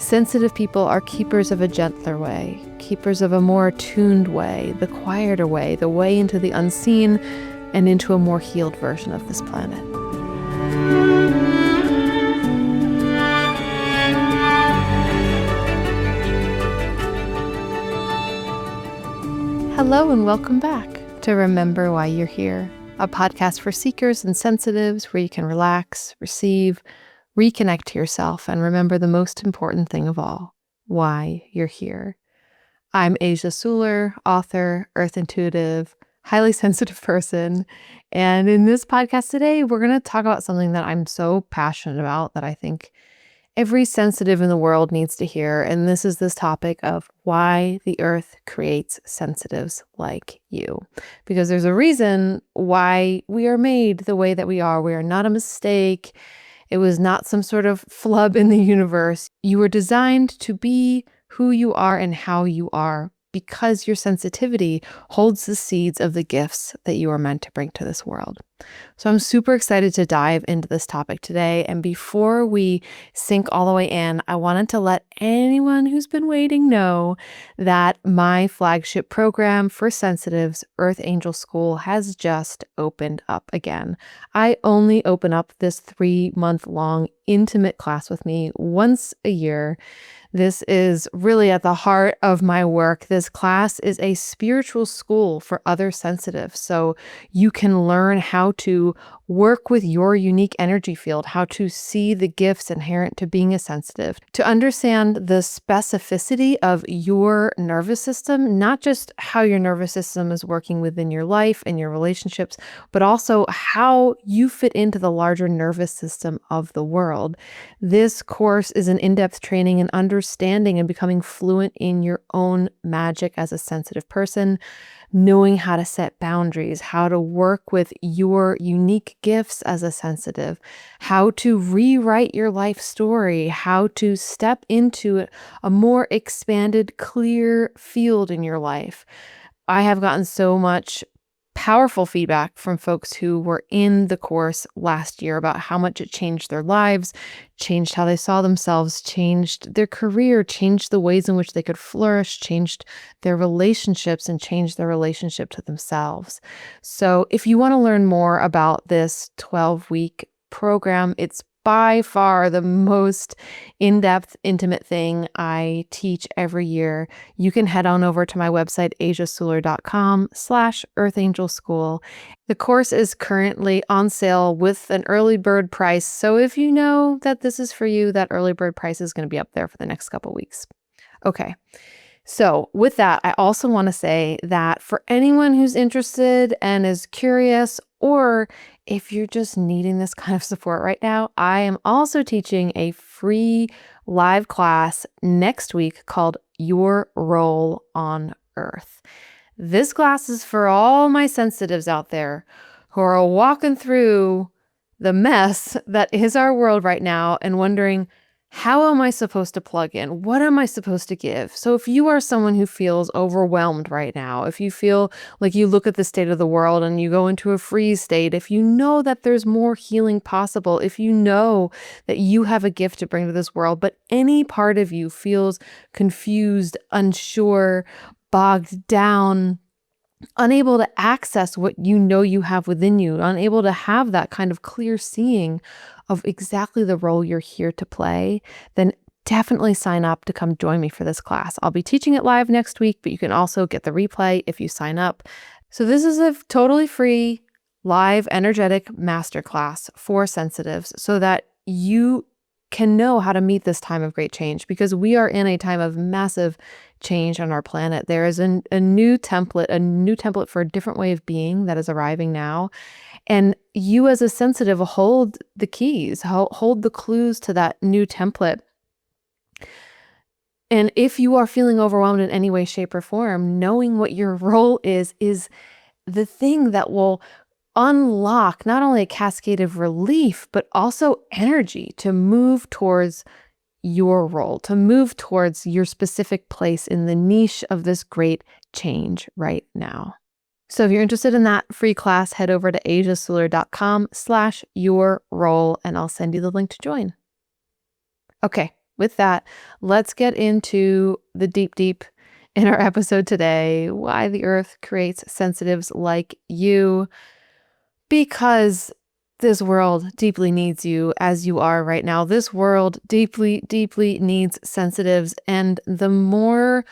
Sensitive people are keepers of a gentler way, keepers of a more attuned way, the quieter way, the way into the unseen and into a more healed version of this planet. Hello and welcome back to Remember Why You're Here, a podcast for seekers and sensitives where you can relax, receive, reconnect to yourself, and remember the most important thing of all, why you're here. I'm Asia Suler, author, earth intuitive, highly sensitive person. And in this podcast today, we're going to talk about something that I'm so passionate about that I think every sensitive in the world needs to hear. And this is this topic of why the earth creates sensitives like you. Because there's a reason why we are made the way that we are. We are not a mistake. It was not some sort of flub in the universe. You were designed to be who you are and how you are because your sensitivity holds the seeds of the gifts that you are meant to bring to this world. So I'm super excited to dive into this topic today. And before we sink all the way in, I wanted to let anyone who's been waiting know that my flagship program for sensitives, Earth Angel School, has just opened up again. I only open up this 3-month-long intimate class with me once a year. This is really at the heart of my work. This class is a spiritual school for other sensitives. So you can learn how to work with your unique energy field, how to see the gifts inherent to being a sensitive, to understand the specificity of your nervous system, not just how your nervous system is working within your life and your relationships, but also how you fit into the larger nervous system of the world. This course is an in-depth training in understanding and becoming fluent in your own magic as a sensitive person, knowing how to set boundaries, how to work with your unique gifts as a sensitive, how to rewrite your life story, how to step into a more expanded, clear field in your life. I have gotten so much powerful feedback from folks who were in the course last year about how much it changed their lives, changed how they saw themselves, changed their career, changed the ways in which they could flourish, changed their relationships, and changed their relationship to themselves. So if you want to learn more about this 12-week program, it's by far the most in-depth, intimate thing I teach every year. You can head on over to my website, asiasuler.com/earthangelschool. The course is currently on sale with an early bird price. So if you know that this is for you, that early bird price is going to be up there for the next couple weeks. Okay. So with that, I also want to say that for anyone who's interested and is curious, or if you're just needing this kind of support right now, I am also teaching a free live class next week called Your Role on Earth. This class is for all my sensitives out there who are walking through the mess that is our world right now and wondering, how am I supposed to plug in? What am I supposed to give? So if you are someone who feels overwhelmed right now, if you feel like you look at the state of the world and you go into a freeze state, if you know that there's more healing possible, if you know that you have a gift to bring to this world, but any part of you feels confused, unsure, bogged down, unable to access what you know you have within you, unable to have that kind of clear seeing of exactly the role you're here to play, then definitely sign up to come join me for this class. I'll be teaching it live next week, but you can also get the replay if you sign up. So this is a totally free, live, energetic masterclass for sensitives so that you can know how to meet this time of great change, because we are in a time of massive change on our planet. There is a new template for a different way of being that is arriving now. And you as a sensitive hold the keys, hold the clues to that new template. And if you are feeling overwhelmed in any way, shape, or form, knowing what your role is the thing that will unlock not only a cascade of relief, but also energy to move towards your role, to move towards your specific place in the niche of this great change right now. So if you're interested in that free class, head over to asiasuler.com/yourrole and I'll send you the link to join. Okay, with that, let's get into the deep in our episode today, why the earth creates sensitives like you, because this world deeply needs you as you are right now. This world deeply needs sensitives, and the more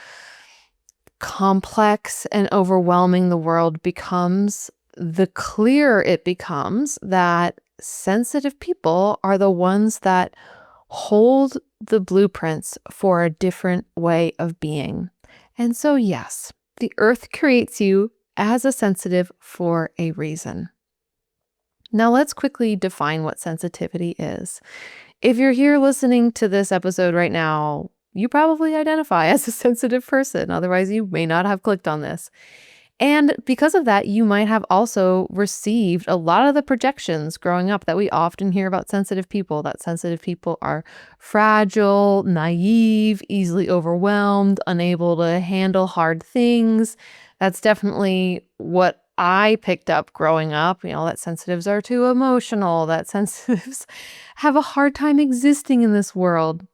complex and overwhelming the world becomes, the clearer it becomes that sensitive people are the ones that hold the blueprints for a different way of being. And so, yes, the earth creates you as a sensitive for a reason. Now, let's quickly define what sensitivity is. If you're here listening to this episode right now, you probably identify as a sensitive person. Otherwise, you may not have clicked on this. And because of that, you might have also received a lot of the projections growing up that we often hear about sensitive people, that sensitive people are fragile, naive, easily overwhelmed, unable to handle hard things. That's definitely what I picked up growing up, that sensitives are too emotional, that sensitives have a hard time existing in this world.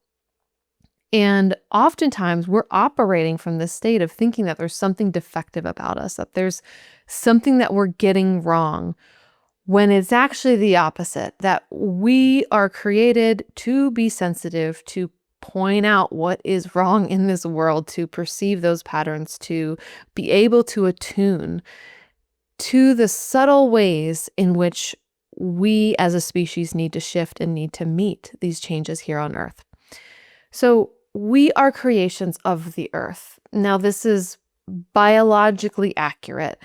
And oftentimes we're operating from this state of thinking that there's something defective about us, that there's something that we're getting wrong, when it's actually the opposite, that we are created to be sensitive, to point out what is wrong in this world, to perceive those patterns, to be able to attune to the subtle ways in which we as a species need to shift and need to meet these changes here on Earth. So we are creations of the earth. Now, this is biologically accurate.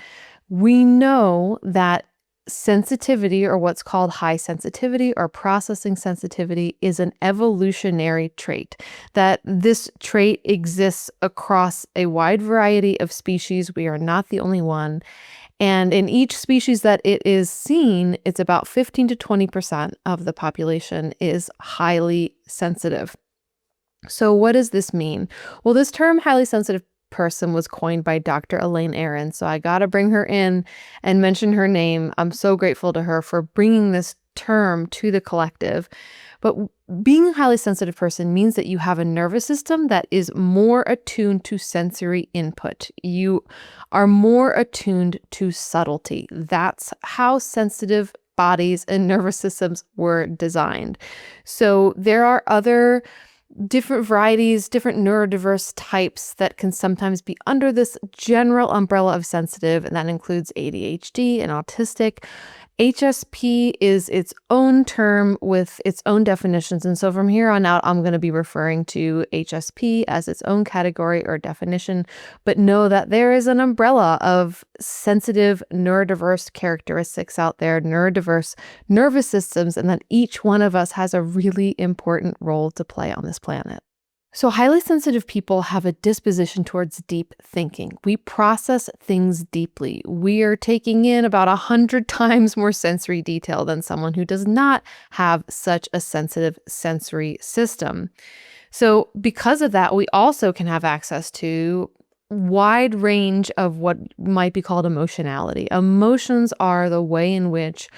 We know that sensitivity, or what's called high sensitivity or processing sensitivity, is an evolutionary trait, that this trait exists across a wide variety of species. We are not the only one. And in each species that it is seen, it's about 15 to 20% of the population is highly sensitive. So what does this mean? Well, this term highly sensitive person was coined by Dr. Elaine Aron. So I got to bring her in and mention her name. I'm so grateful to her for bringing this term to the collective. But being a highly sensitive person means that you have a nervous system that is more attuned to sensory input. You are more attuned to subtlety. That's how sensitive bodies and nervous systems were designed. So there are other different varieties, different neurodiverse types that can sometimes be under this general umbrella of sensitive, and that includes ADHD and autistic. HSP is its own term with its own definitions, and so from here on out, I'm going to be referring to HSP as its own category or definition, but know that there is an umbrella of sensitive neurodiverse characteristics out there, neurodiverse nervous systems, and that each one of us has a really important role to play on this planet. So highly sensitive people have a disposition towards deep thinking. We process things deeply. We are taking in about 100 times more sensory detail than someone who does not have such a sensitive sensory system. So because of that, we also can have access to wide range of what might be called emotionality. Emotions are the way in which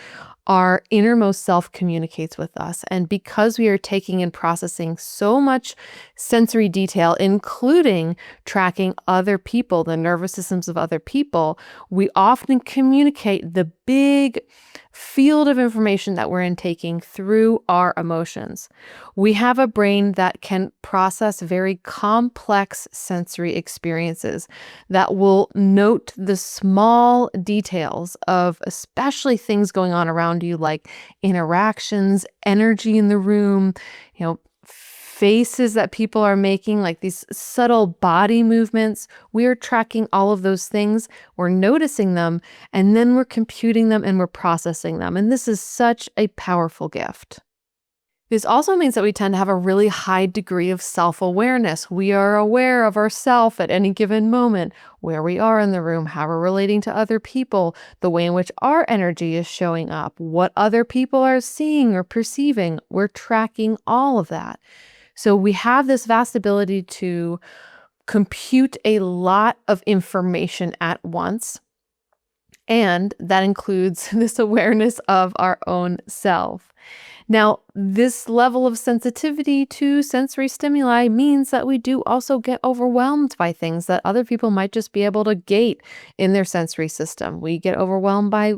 our innermost self communicates with us. And because we are taking and processing so much sensory detail, including tracking other people, the nervous systems of other people, we often communicate the big field of information that we're intaking through our emotions. We have a brain that can process very complex sensory experiences, that will note the small details of especially things going on around you, like interactions, energy in the room, faces that people are making, like these subtle body movements. We're tracking all of those things, we're noticing them, and then we're computing them and we're processing them. And this is such a powerful gift. This also means that we tend to have a really high degree of self-awareness. We are aware of ourselves at any given moment, where we are in the room, how we're relating to other people, the way in which our energy is showing up, what other people are seeing or perceiving. We're tracking all of that. So we have this vast ability to compute a lot of information at once. And that includes this awareness of our own self. Now, this level of sensitivity to sensory stimuli means that we do also get overwhelmed by things that other people might just be able to gate in their sensory system. We get overwhelmed by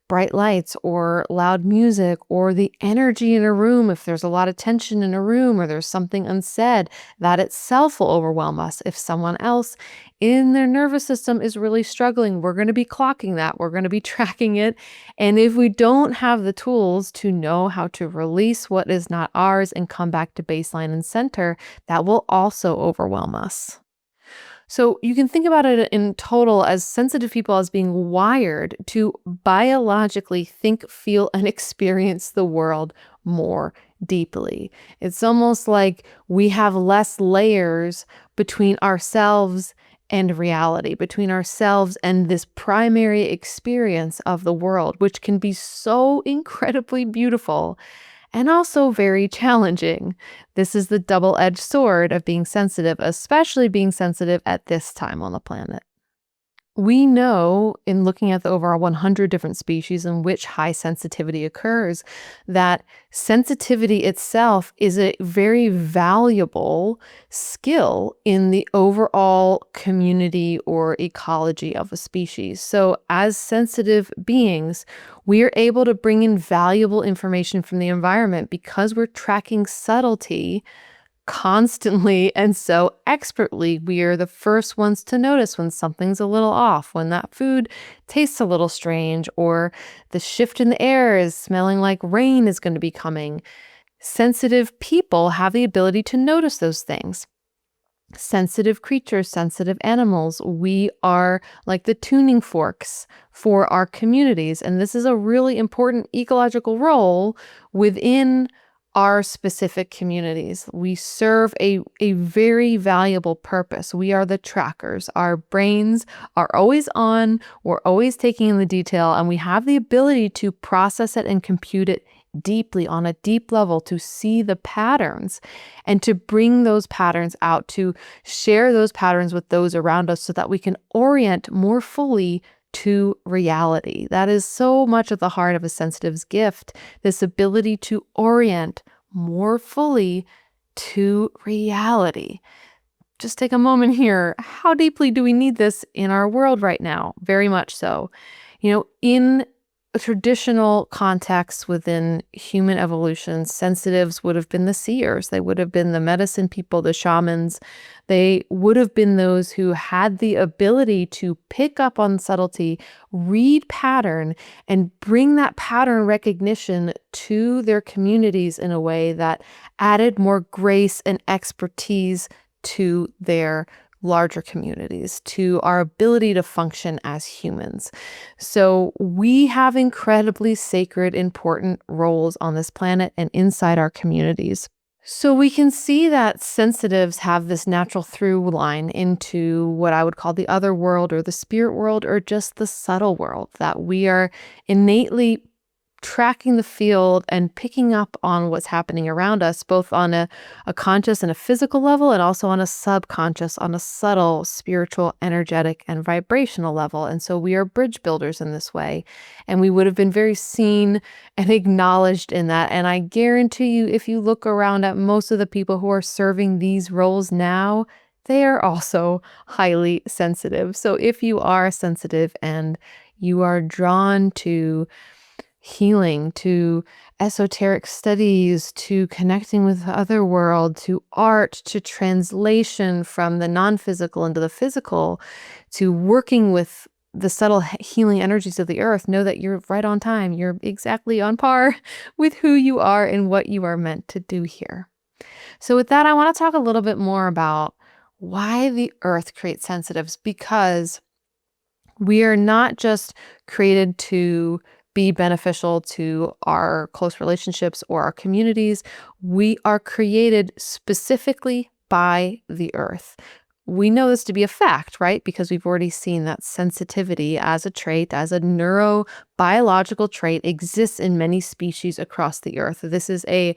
bright lights or loud music or the energy in a room. If there's a lot of tension in a room or there's something unsaid, that itself will overwhelm us. If someone else in their nervous system is really struggling, we're going to be clocking that. We're going to be tracking it. And if we don't have the tools to know how to release what is not ours and come back to baseline and center, that will also overwhelm us. So you can think about it in total as sensitive people as being wired to biologically think, feel, and experience the world more deeply. It's almost like we have less layers between ourselves and reality, between ourselves and this primary experience of the world, which can be so incredibly beautiful and also very challenging. This is the double-edged sword of being sensitive, especially being sensitive at this time on the planet. We know in looking at the overall 100 different species in which high sensitivity occurs, that sensitivity itself is a very valuable skill in the overall community or ecology of a species. So as sensitive beings, we are able to bring in valuable information from the environment because we're tracking subtlety constantly and so expertly. We are the first ones to notice when something's a little off, when that food tastes a little strange, or the shift in the air is smelling like rain is going to be coming. Sensitive people have the ability to notice those things. Sensitive creatures, sensitive animals, we are like the tuning forks for our communities. And this is a really important ecological role within our specific communities. We serve a very valuable purpose. We are the trackers. Our brains are always on, we're always taking in the detail, and we have the ability to process it and compute it deeply on a deep level, to see the patterns and to bring those patterns out, to share those patterns with those around us so that we can orient more fully to reality. That is so much at the heart of a sensitive's gift, this ability to orient more fully to reality. Just take a moment here. How deeply do we need this in our world right now? Very much so. In a traditional context within human evolution, sensitives would have been the seers. They would have been the medicine people, the shamans. They would have been those who had the ability to pick up on subtlety, read pattern, and bring that pattern recognition to their communities in a way that added more grace and expertise to their larger communities, to our ability to function as humans. So we have incredibly sacred, important roles on this planet and inside our communities. So we can see that sensitives have this natural through line into what I would call the other world or the spirit world or just the subtle world, that we are innately tracking the field and picking up on what's happening around us, both on a conscious and a physical level, and also on a subconscious, on a subtle, spiritual, energetic, and vibrational level. And so we are bridge builders in this way. And we would have been very seen and acknowledged in that. And I guarantee you, if you look around at most of the people who are serving these roles now, they are also highly sensitive. So if you are sensitive and you are drawn to healing, to esoteric studies, to connecting with the other world, to art, to translation from the non-physical into the physical, to working with the subtle healing energies of the earth, know that you're right on time. You're exactly on par with who you are and what you are meant to do here. So with that, I want to talk a little bit more about why the earth creates sensitives, because we are not just created to be beneficial to our close relationships or our communities. We are created specifically by the earth. We know this to be a fact, right? Because we've already seen that sensitivity as a trait, as a neurobiological trait, exists in many species across the earth. This is a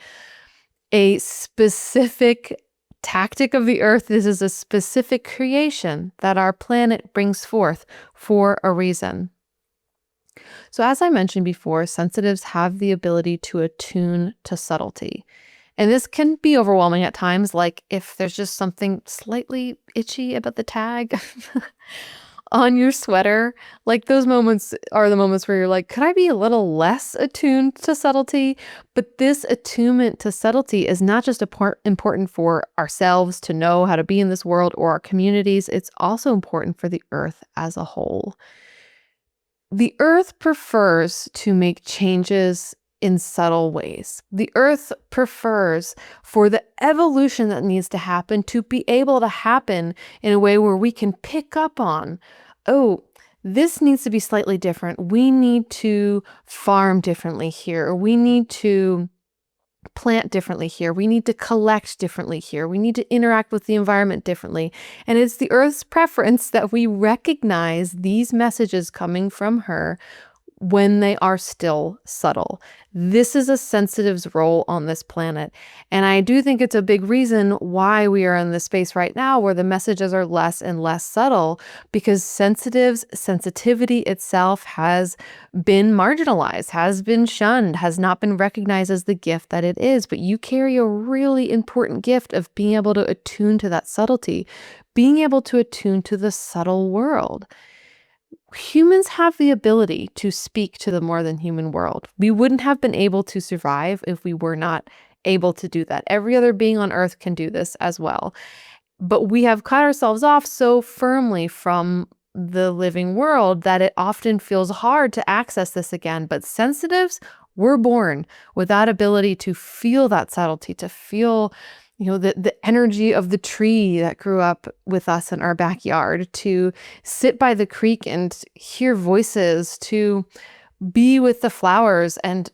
specific tactic of the earth. This is a specific creation that our planet brings forth for a reason. So, as I mentioned before, sensitives have the ability to attune to subtlety. And this can be overwhelming at times, like if there's just something slightly itchy about the tag on your sweater. Like those moments are the moments where you're like, could I be a little less attuned to subtlety? But this attunement to subtlety is not just important for ourselves to know how to be in this world or our communities, it's also important for the earth as a whole. The earth prefers to make changes in subtle ways. The earth prefers for the evolution that needs to happen to be able to happen in a way where we can pick up on, oh, this needs to be slightly different. We need to farm differently here. Or we need to plant differently here. We need to collect differently here. We need to interact with the environment differently. And it's the Earth's preference that we recognize these messages coming from her when they are still subtle. This is a sensitive's role on this planet. And I do think it's a big reason why we are in this space right now where the messages are less and less subtle, because sensitivity itself has been marginalized, has been shunned, has not been recognized as the gift that it is. But you carry a really important gift of being able to attune to that subtlety, being able to attune to the subtle world. Humans have the ability to speak to the more than human world. We wouldn't have been able to survive if we were not able to do that. Every other being on earth can do this as well. But we have cut ourselves off so firmly from the living world that it often feels hard to access this again. But sensitives were born with that ability to feel that subtlety, to feel the energy of the tree that grew up with us in our backyard, to sit by the creek and hear voices, to be with the flowers and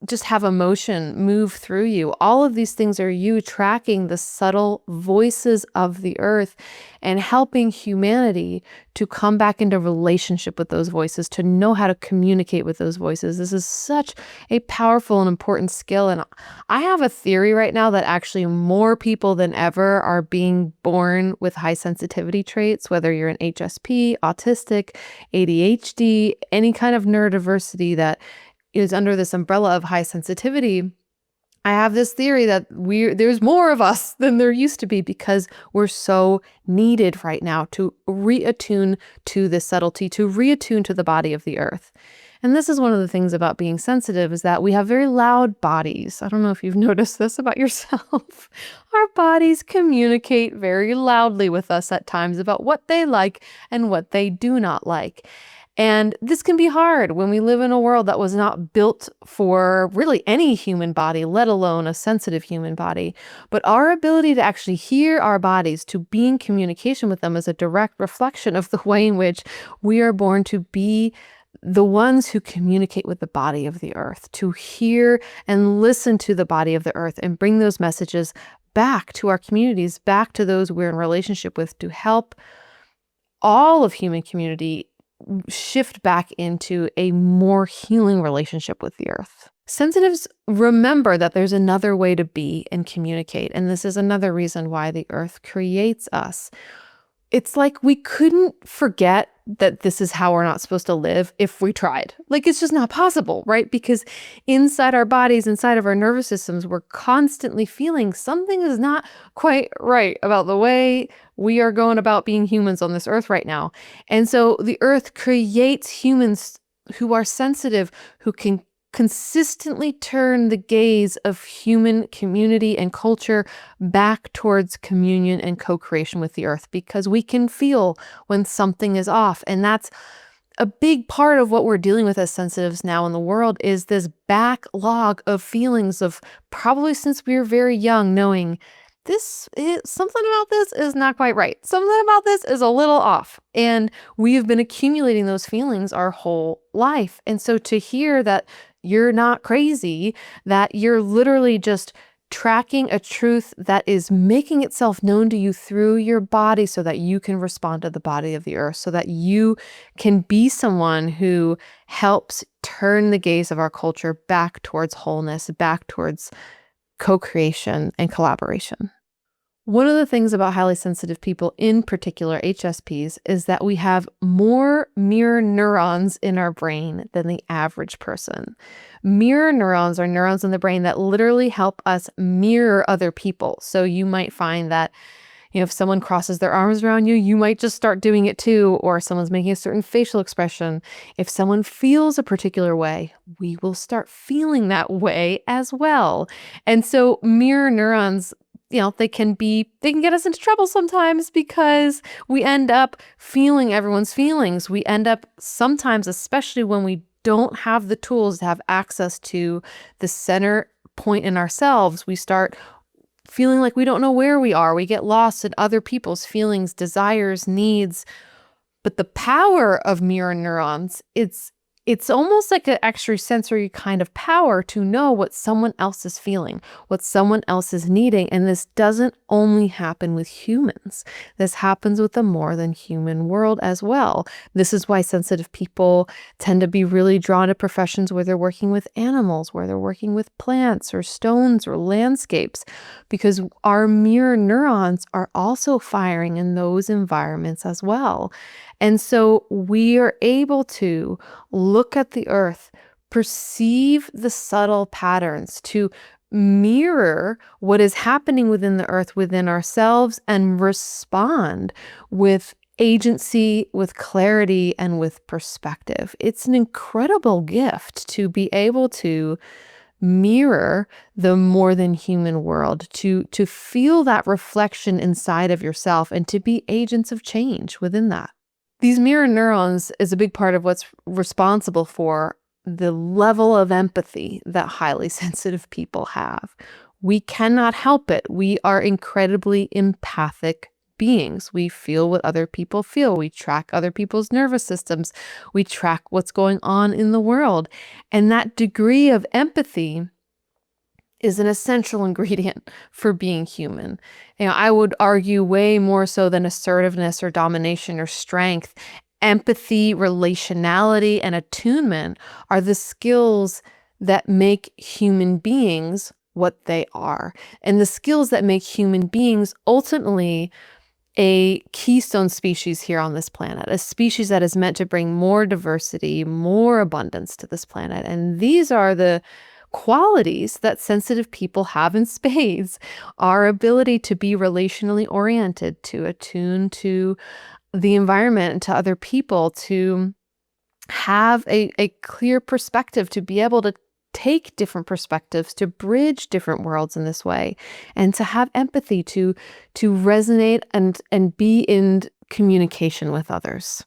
just have emotion move through you. All of these things are you tracking the subtle voices of the earth and helping humanity to come back into relationship with those voices, to know how to communicate with those voices. This is such a powerful and important skill. And I have a theory right now that actually more people than ever are being born with high sensitivity traits, whether you're an HSP, autistic, ADHD, any kind of neurodiversity that is under this umbrella of high sensitivity. I have this theory that there's more of us than there used to be because we're so needed right now to reattune to this subtlety, to reattune to the body of the earth. And this is one of the things about being sensitive is that we have very loud bodies. I don't know if you've noticed this about yourself. Our bodies communicate very loudly with us at times about what they like and what they do not like. And this can be hard when we live in a world that was not built for really any human body, let alone a sensitive human body. But our ability to actually hear our bodies, to be in communication with them, is a direct reflection of the way in which we are born to be the ones who communicate with the body of the earth, to hear and listen to the body of the earth and bring those messages back to our communities, back to those we're in relationship with, to help all of human community shift back into a more healing relationship with the earth. Sensitives remember that there's another way to be and communicate, and this is another reason why the earth creates us. It's like we couldn't forget that this is how we're not supposed to live if we tried. Like, it's just not possible, right? Because inside our bodies, inside of our nervous systems, we're constantly feeling something is not quite right about the way we are going about being humans on this earth right now. And so the earth creates humans who are sensitive, who can consistently turn the gaze of human community and culture back towards communion and co-creation with the earth, because we can feel when something is off. And that's a big part of what we're dealing with as sensitives now in the world, is this backlog of feelings of probably since we were very young, knowing something about this is not quite right. Something about this is a little off. And we have been accumulating those feelings our whole life. And so to hear that you're not crazy, that you're literally just tracking a truth that is making itself known to you through your body so that you can respond to the body of the earth, so that you can be someone who helps turn the gaze of our culture back towards wholeness, back towards co-creation and collaboration. One of the things about highly sensitive people, in particular HSPs, is that we have more mirror neurons in our brain than the average person. Mirror neurons are neurons in the brain that literally help us mirror other people. So you might find that, if someone crosses their arms around you, you might just start doing it too, or someone's making a certain facial expression. If someone feels a particular way, we will start feeling that way as well. And so mirror neurons, they can get us into trouble sometimes because we end up feeling everyone's feelings. We end up sometimes, especially when we don't have the tools to have access to the center point in ourselves, we start feeling like we don't know where we are. We get lost in other people's feelings, desires, needs. But the power of mirror neurons, it's almost like an extrasensory kind of power to know what someone else is feeling, what someone else is needing. And this doesn't only happen with humans. This happens with the more than human world as well. This is why sensitive people tend to be really drawn to professions where they're working with animals, where they're working with plants or stones or landscapes, because our mirror neurons are also firing in those environments as well. And so we are able to look at the earth, perceive the subtle patterns, to mirror what is happening within the earth, within ourselves, and respond with agency, with clarity, and with perspective. It's an incredible gift to be able to mirror the more than human world, to feel that reflection inside of yourself and to be agents of change within that. These mirror neurons is a big part of what's responsible for the level of empathy that highly sensitive people have. We cannot help it. We are incredibly empathic beings. We feel what other people feel. We track other people's nervous systems. We track what's going on in the world. And that degree of empathy is an essential ingredient for being human. I would argue way more so than assertiveness or domination or strength. Empathy, relationality, and attunement are the skills that make human beings what they are, and the skills that make human beings ultimately a keystone species here on this planet, a species that is meant to bring more diversity, more abundance to this planet. And these are the qualities that sensitive people have in spades: our ability to be relationally oriented, to attune to the environment and to other people, to have a clear perspective, to be able to take different perspectives, to bridge different worlds in this way, and to have empathy, to resonate and be in communication with others.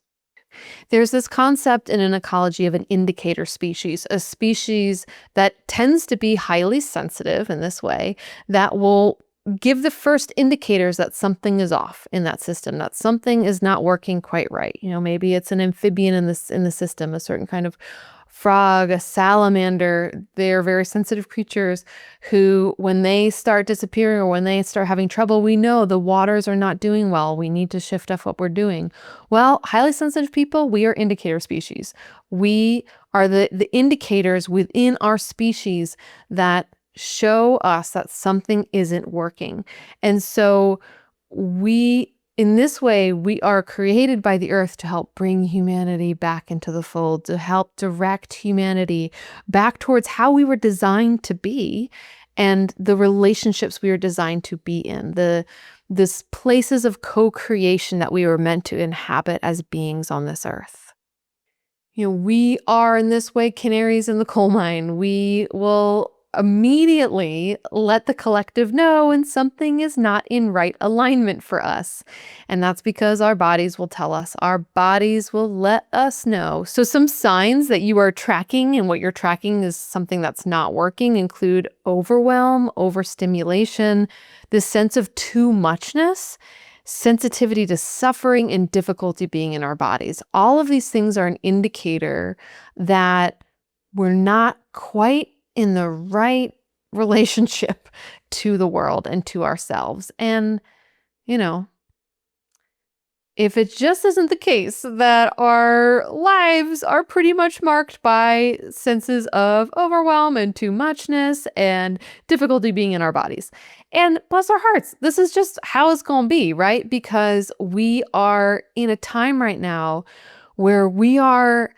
There's this concept in an ecology of an indicator species, a species that tends to be highly sensitive in this way, that will give the first indicators that something is off in that system, that something is not working quite right. Maybe it's an amphibian in the system, a certain kind of frog, a salamander. They're very sensitive creatures who, when they start disappearing or when they start having trouble, we know the waters are not doing well. We need to shift off what we're doing. Well, highly sensitive people, we are indicator species. We are the indicators within our species that show us that something isn't working. And so in this way, we are created by the earth to help bring humanity back into the fold, to help direct humanity back towards how we were designed to be and the relationships we were designed to be in, this places of co-creation that we were meant to inhabit as beings on this earth. We are in this way canaries in the coal mine. We will immediately let the collective know when something is not in right alignment for us. And that's because our bodies will tell us. Our bodies will let us know. So some signs that you are tracking and what you're tracking is something that's not working include overwhelm, overstimulation, this sense of too-muchness, sensitivity to suffering, and difficulty being in our bodies. All of these things are an indicator that we're not quite in the right relationship to the world and to ourselves. And, If it just isn't the case that our lives are pretty much marked by senses of overwhelm and too-muchness and difficulty being in our bodies. And bless our hearts, this is just how it's going to be, right? Because we are in a time right now where we are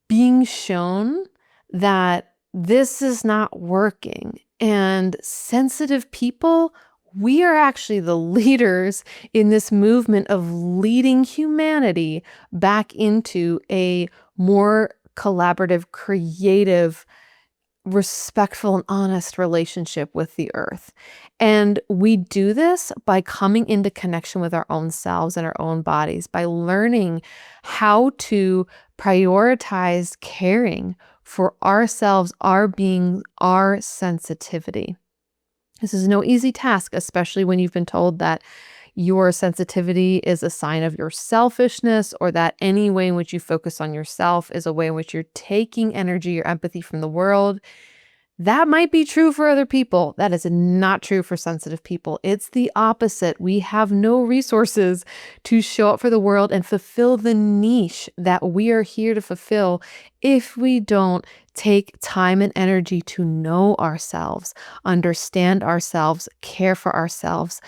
being shown that this is not working. And sensitive people, we are actually the leaders in this movement of leading humanity back into a more collaborative, creative, respectful, and honest relationship with the earth. And we do this by coming into connection with our own selves and our own bodies, by learning how to prioritize caring for ourselves, our being, our sensitivity. This is no easy task, especially when you've been told that your sensitivity is a sign of your selfishness, or that any way in which you focus on yourself is a way in which you're taking energy or empathy from the world. That might be true for other people. That is not true for sensitive people. It's the opposite. We have no resources to show up for the world and fulfill the niche that we are here to fulfill if we don't take time and energy to know ourselves, understand ourselves, care for ourselves,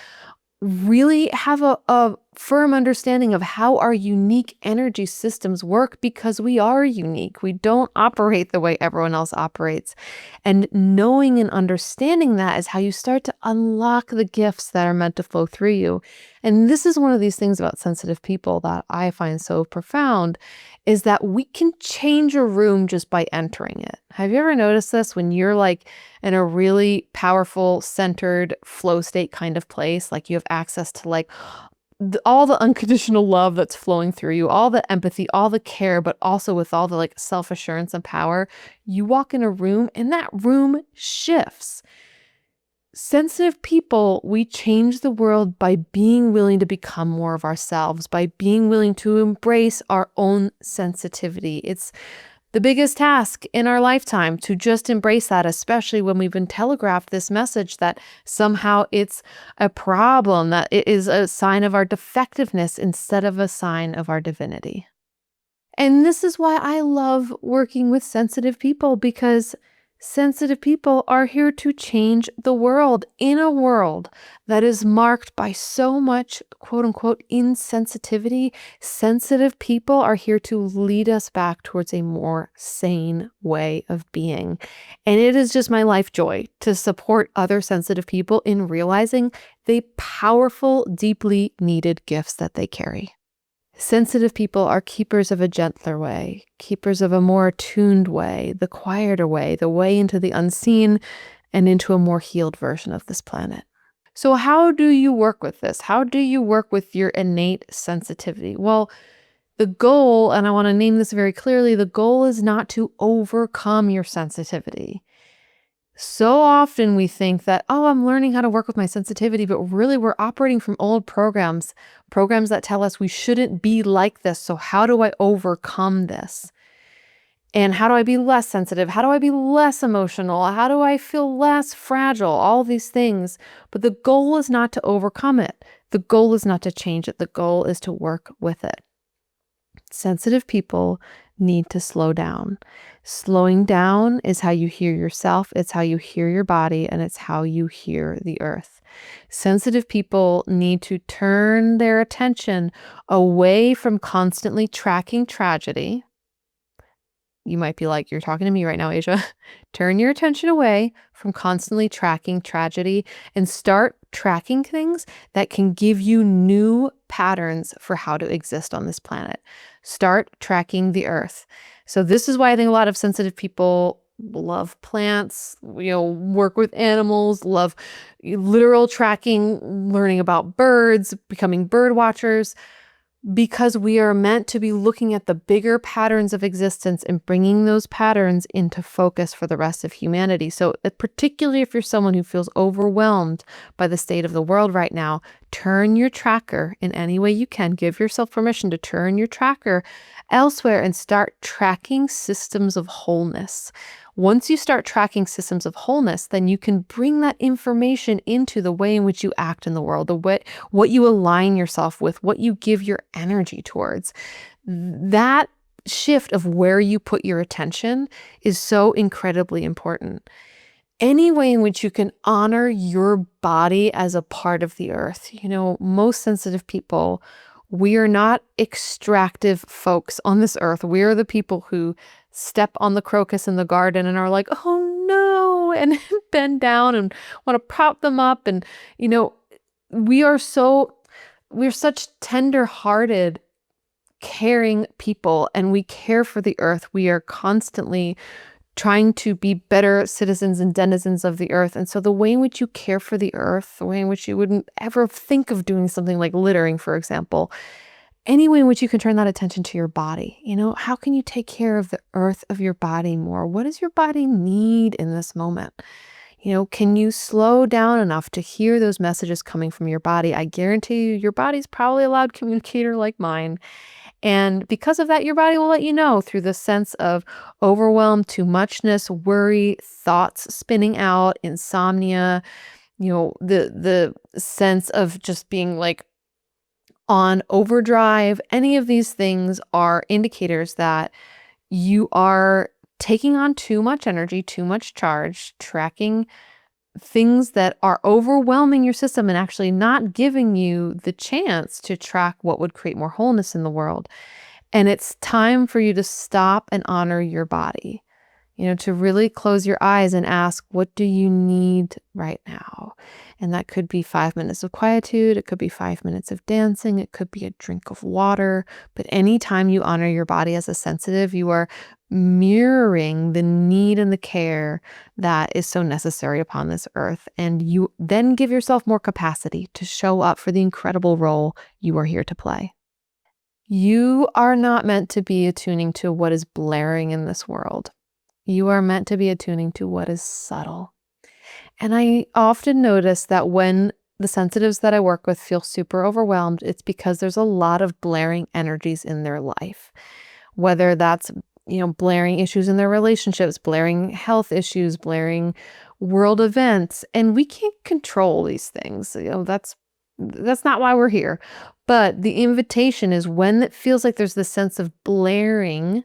really have a firm understanding of how our unique energy systems work, because we are unique. We don't operate the way everyone else operates. And knowing and understanding that is how you start to unlock the gifts that are meant to flow through you. And this is one of these things about sensitive people that I find so profound, is that we can change a room just by entering it. Have you ever noticed this when you're like in a really powerful, centered flow state kind of place? Like you have access to like all the unconditional love that's flowing through you, all the empathy, all the care, but also with all the like self-assurance and power. You walk in a room and that room shifts. Sensitive people, we change the world by being willing to become more of ourselves, by being willing to embrace our own sensitivity. It's the biggest task in our lifetime to just embrace that, especially when we've been telegraphed this message that somehow it's a problem, that it is a sign of our defectiveness instead of a sign of our divinity. And this is why I love working with sensitive people, because sensitive people are here to change the world. In a world that is marked by so much quote unquote insensitivity, sensitive people are here to lead us back towards a more sane way of being. And it is just my life joy to support other sensitive people in realizing the powerful, deeply needed gifts that they carry. Sensitive people are keepers of a gentler way, keepers of a more attuned way, the quieter way, the way into the unseen and into a more healed version of this planet. So how do you work with this? How do you work with your innate sensitivity? Well, the goal, and I want to name this very clearly, the goal is not to overcome your sensitivity. So often we think that, oh, I'm learning how to work with my sensitivity, but really we're operating from old programs that tell us we shouldn't be like this. So how do I overcome this? And how do I be less sensitive? How do I be less emotional? How do I feel less fragile? All these things. But the goal is not to overcome it. The goal is not to change it. The goal is to work with it. Sensitive people need to slow down. Slowing down is how you hear yourself, it's how you hear your body, and it's how you hear the earth. Sensitive people need to turn their attention away from constantly tracking tragedy. You might be like, you're talking to me right now, Asia. Turn your attention away from constantly tracking tragedy and start tracking things that can give you new patterns for how to exist on this planet. Start tracking the earth. So this is why I think a lot of sensitive people love plants, work with animals, love literal tracking, learning about birds, becoming bird watchers, because we are meant to be looking at the bigger patterns of existence and bringing those patterns into focus for the rest of humanity. So particularly if you're someone who feels overwhelmed by the state of the world right now, turn your tracker in any way you can. Give yourself permission to turn your tracker elsewhere and start tracking systems of wholeness. Once you start tracking systems of wholeness, then you can bring that information into the way in which you act in the world, the way what you align yourself with, what you give your energy towards. That shift of where you put your attention is so incredibly important. Any way in which you can honor your body as a part of the earth. Most sensitive people, we are not extractive folks on this earth. We are the people who step on the crocus in the garden and are like, oh no, and bend down and want to prop them up. And, we are we're such tender-hearted, caring people, and we care for the earth. We are constantly trying to be better citizens and denizens of the earth. And so the way in which you care for the earth, the way in which you wouldn't ever think of doing something like littering, for example, any way in which you can turn that attention to your body. How can you take care of the earth of your body more? What does your body need in this moment? Can you slow down enough to hear those messages coming from your body? I guarantee you, your body's probably a loud communicator like mine. And because of that, your body will let you know through the sense of overwhelm, too-muchness, worry, thoughts spinning out, insomnia, the sense of just being like on overdrive. Any of these things are indicators that you are taking on too much energy, too much charge, tracking things that are overwhelming your system and actually not giving you the chance to track what would create more wholeness in the world. And it's time for you to stop and honor your body, to really close your eyes and ask, what do you need right now? And that could be 5 minutes of quietude. It could be 5 minutes of dancing. It could be a drink of water. But anytime you honor your body as a sensitive, you are mirroring the need and the care that is so necessary upon this earth. And you then give yourself more capacity to show up for the incredible role you are here to play. You are not meant to be attuning to what is blaring in this world. You are meant to be attuning to what is subtle. And I often notice that when the sensitives that I work with feel super overwhelmed, it's because there's a lot of blaring energies in their life. Whether that's, blaring issues in their relationships, blaring health issues, blaring world events. And we can't control these things. That's not why we're here. But the invitation is when it feels like there's this sense of blaring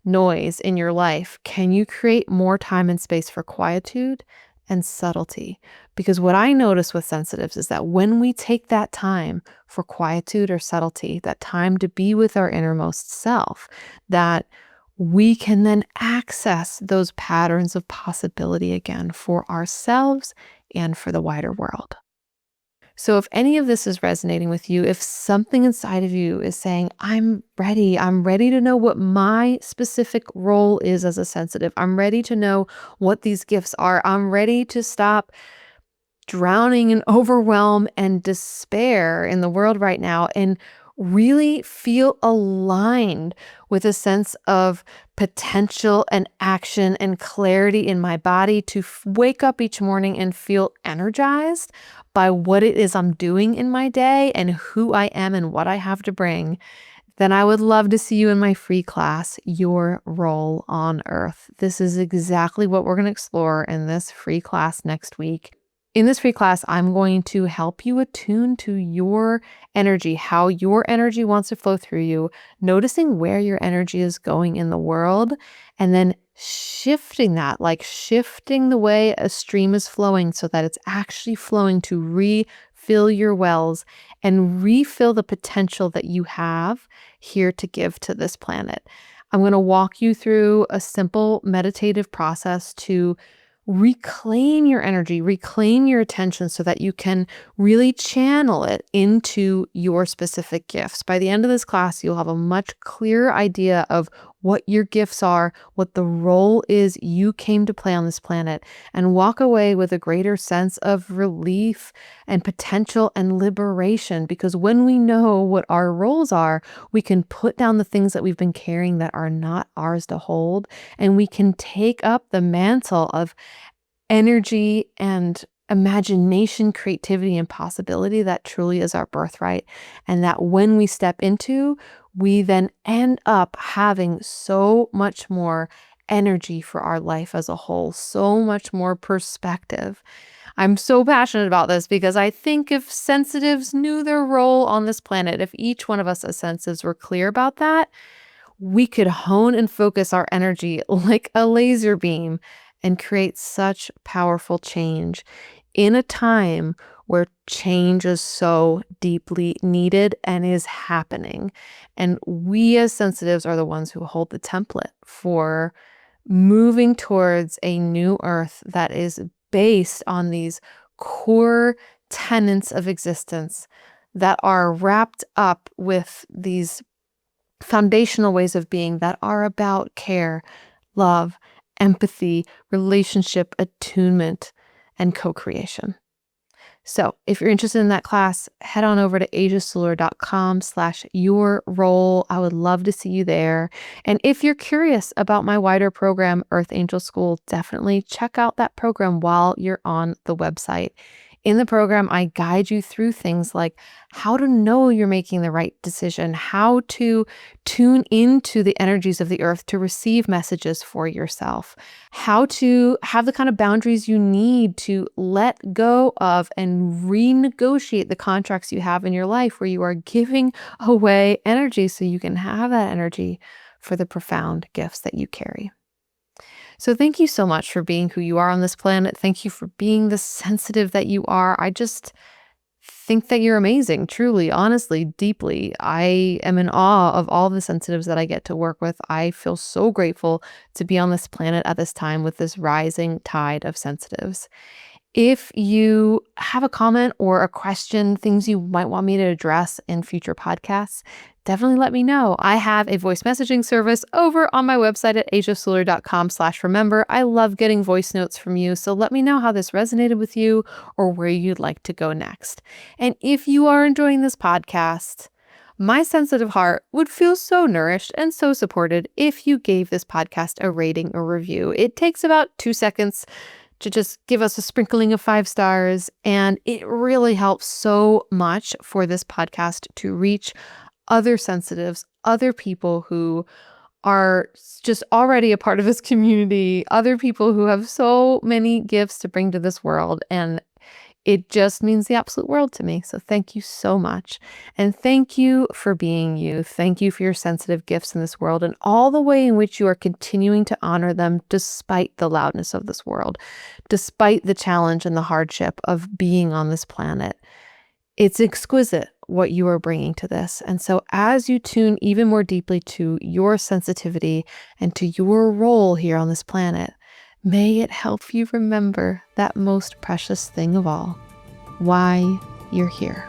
noise in your life, can you create more time and space for quietude and subtlety? Because what I notice with sensitives is that when we take that time for quietude or subtlety, that time to be with our innermost self, that we can then access those patterns of possibility again for ourselves and for the wider world. So if any of this is resonating with you, if something inside of you is saying, I'm ready to know what my specific role is as a sensitive. I'm ready to know what these gifts are. I'm ready to stop drowning in overwhelm and despair in the world right now and really feel aligned with a sense of potential and action and clarity in my body to wake up each morning and feel energized by what it is I'm doing in my day and who I am and what I have to bring, then I would love to see you in my free class, Your Role on Earth. This is exactly what we're going to explore in this free class next week. In this free class, I'm going to help you attune to your energy, how your energy wants to flow through you, noticing where your energy is going in the world, and then shifting that, like shifting the way a stream is flowing so that it's actually flowing to refill your wells and refill the potential that you have here to give to this planet. I'm going to walk you through a simple meditative process to reclaim your energy, reclaim your attention so that you can really channel it into your specific gifts. By the end of this class, you'll have a much clearer idea of what your gifts are, what the role is you came to play on this planet, and walk away with a greater sense of relief and potential and liberation. Because when we know what our roles are, we can put down the things that we've been carrying that are not ours to hold, and we can take up the mantle of energy and imagination, creativity, and possibility that truly is our birthright. And that when we step into, we then end up having so much more energy for our life as a whole, so much more perspective. I'm so passionate about this because I think if sensitives knew their role on this planet, if each one of us as sensitives were clear about that, we could hone and focus our energy like a laser beam and create such powerful change in a time where change is so deeply needed and is happening. And we as sensitives are the ones who hold the template for moving towards a new earth that is based on these core tenets of existence that are wrapped up with these foundational ways of being that are about care, love, empathy, relationship, attunement, and co-creation. So if you're interested in that class, head on over to asiasolar.com/your role. I would love to see you there. And if you're curious about my wider program, Earth Angel School, definitely check out that program while you're on the website. In the program, I guide you through things like how to know you're making the right decision, how to tune into the energies of the earth to receive messages for yourself, how to have the kind of boundaries you need to let go of and renegotiate the contracts you have in your life where you are giving away energy so you can have that energy for the profound gifts that you carry. So thank you so much for being who you are on this planet. Thank you for being the sensitive that you are. I just think that you're amazing, truly, honestly, deeply. I am in awe of all the sensitives that I get to work with. I feel so grateful to be on this planet at this time with this rising tide of sensitives. If you have a comment or a question, things you might want me to address in future podcasts, definitely let me know. I have a voice messaging service over on my website at asiasolar.com/remember. I love getting voice notes from you, so let me know how this resonated with you or where you'd like to go next. And if you are enjoying this podcast, my sensitive heart would feel so nourished and so supported if you gave this podcast a rating or review. It takes about 2 seconds to just give us a sprinkling of 5 stars. And it really helps so much for this podcast to reach other sensitives, other people who are just already a part of this community, other people who have so many gifts to bring to this world. And it just means the absolute world to me. So thank you so much. And thank you for being you. Thank you for your sensitive gifts in this world and all the way in which you are continuing to honor them despite the loudness of this world, despite the challenge and the hardship of being on this planet. It's exquisite what you are bringing to this. And so as you tune even more deeply to your sensitivity and to your role here on this planet, may it help you remember that most precious thing of all, why you're here.